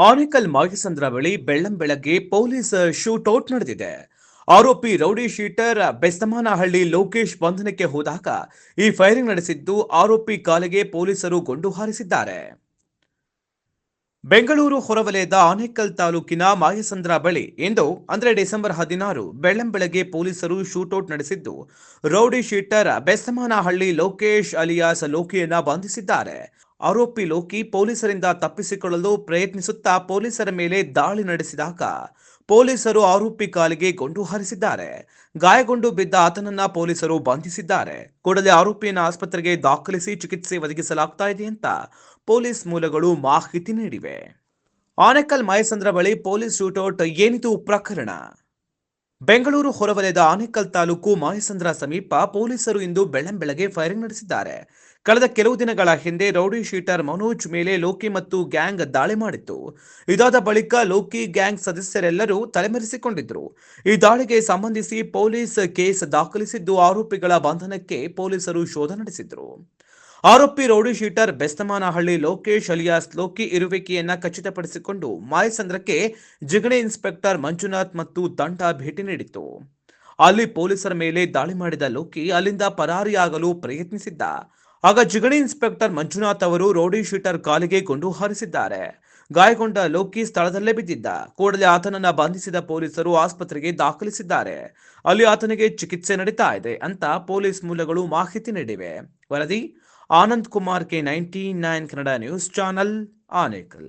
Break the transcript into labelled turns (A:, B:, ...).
A: ಆನೇಕಲ್ ಮಾಯಸಂದ್ರ ಬಳಿ ಬೆಳ್ಳಂಬೆಳಗ್ಗೆ police shootout ನಡೆದಿದೆ. ಆರೋಪಿ ರೌಡಿ ಶೀಟರ್ ಬೆಸ್ತಮಾನಹಳ್ಳಿ ಲೋಕೇಶ್ ಬಂಧನಕ್ಕೆ ಹೋದಾಗ ಈ ಫೈರಿಂಗ್ ನಡೆಸಿದ್ದು, ಆರೋಪಿ ಕಾಲಿಗೆ ಪೊಲೀಸರು ಗುಂಡು ಹಾರಿಸಿದ್ದಾರೆ. ಬೆಂಗಳೂರು ಹೊರವಲಯದ ಆನೇಕಲ್ ತಾಲೂಕಿನ ಮಾಯಸಂದ್ರ ಬಳಿ ಇಂದು ಅಂದರೆ ಡಿಸೆಂಬರ್ 16 ಬೆಳ್ಳಂಬೆಳಗ್ಗೆ ಪೊಲೀಸರು ಶೂಟೌಟ್ ನಡೆಸಿದ್ದು, rowdy sheeter Bestamanahalli Lokesh alias ಲೋಕಿಯನ್ನ ಬಂಧಿಸಿದ್ದಾರೆ. ಆರೋಪಿ ಲೋಕಿ ಪೊಲೀಸರಿಂದ ತಪ್ಪಿಸಿಕೊಳ್ಳಲು ಪ್ರಯತ್ನಿಸುತ್ತಾ ಪೊಲೀಸರ ಮೇಲೆ ದಾಳಿ ನಡೆಸಿದಾಗ ಪೊಲೀಸರು ಆರೋಪಿ ಕಾಲಿಗೆ ಗುಂಡು ಹಾರಿಸಿದ್ದಾರೆ. ಗಾಯಗೊಂಡು ಬಿದ್ದ ಆತನನ್ನ ಪೊಲೀಸರು ಬಂಧಿಸಿದ್ದಾರೆ. ಕೂಡಲೇ ಆರೋಪಿಯನ್ನು ಆಸ್ಪತ್ರೆಗೆ ದಾಖಲಿಸಿ ಚಿಕಿತ್ಸೆ ಒದಗಿಸಲಾಗ್ತಾ ಇದೆ ಅಂತ ಪೊಲೀಸ್ ಮೂಲಗಳು ಮಾಹಿತಿ ನೀಡಿವೆ. ಆನೇಕಲ್ ಮಾಯಸಂದ್ರ ಬಳಿ ಪೊಲೀಸ್ ಶೂಟೌಟ್, ಏನಿದು ಪ್ರಕರಣ? ಬೆಂಗಳೂರು ಹೊರವಲಯದ ಆನೇಕಲ್ ತಾಲೂಕು ಮಾಯಸಂದ್ರ ಸಮೀಪ ಪೊಲೀಸರು ಇಂದು ಬೆಳ್ಳಂಬೆಳಗ್ಗೆ ಫೈರಿಂಗ್ ನಡೆಸಿದ್ದಾರೆ. ಕಳೆದ ಕೆಲವು ದಿನಗಳ ಹಿಂದೆ ರೌಡಿ ಶೀಟರ್ ಮನೋಜ್ ಮೇಲೆ ಲೋಕಿ ಮತ್ತು ಗ್ಯಾಂಗ್ ದಾಳಿ ಮಾಡಿತ್ತು. ಇದಾದ ಬಳಿಕ ಲೋಕಿ ಗ್ಯಾಂಗ್ ಸದಸ್ಯರೆಲ್ಲರೂ ತಲೆಮರೆಸಿಕೊಂಡಿದ್ರು. ಈ ದಾಳಿಗೆ ಸಂಬಂಧಿಸಿ ಪೊಲೀಸ್ ಕೇಸ್ ದಾಖಲಿಸಿದ್ದು, ಆರೋಪಿಗಳ ಬಂಧನಕ್ಕೆ ಪೊಲೀಸರು ಶೋಧ ನಡೆಸಿದ್ರು. ಆರೋಪಿ rowdy sheeter Bestamanahalli Lokesh alias Loki ಇರುವಿಕೆಯನ್ನ ಖಚಿತಪಡಿಸಿಕೊಂಡು ಮಾಯಸಂದ್ರಕ್ಕೆ ಜಿಗಣಿ ಇನ್ಸ್ಪೆಕ್ಟರ್ ಮಂಜುನಾಥ್ ಮತ್ತು ತಂಡ ಭೇಟಿ ನೀಡಿತ್ತು. ಅಲ್ಲಿ ಪೊಲೀಸರ ಮೇಲೆ ದಾಳಿ ಮಾಡಿದ ಲೋಕಿ ಅಲ್ಲಿಂದ ಪರಾರಿಯಾಗಲು ಪ್ರಯತ್ನಿಸಿದ್ದ. ಆಗ ಜಿಗಣಿ ಇನ್ಸ್ಪೆಕ್ಟರ್ ಮಂಜುನಾಥ್ ಅವರು ರೌಡಿ ಶೀಟರ್ ಕಾಲಿಗೆ ಗುಂಡು ಹಾರಿಸಿದ್ದಾರೆ. ಗಾಯಗೊಂಡ ಲೋಕಿ ಸ್ಥಳದಲ್ಲೇ ಬಿದ್ದಿದ್ದ. ಕೂಡಲೇ ಆತನನ್ನ ಬಂಧಿಸಿದ ಪೊಲೀಸರು ಆಸ್ಪತ್ರೆಗೆ ದಾಖಲಿಸಿದ್ದಾರೆ. ಅಲ್ಲಿ ಆತನಿಗೆ ಚಿಕಿತ್ಸೆ ನಡೀತಾ ಇದೆ ಅಂತ ಪೊಲೀಸ್ ಮೂಲಗಳು ಮಾಹಿತಿ ನೀಡಿವೆ. ವರದಿ Anand Kumar, K99 Kannada news channel, Anekal.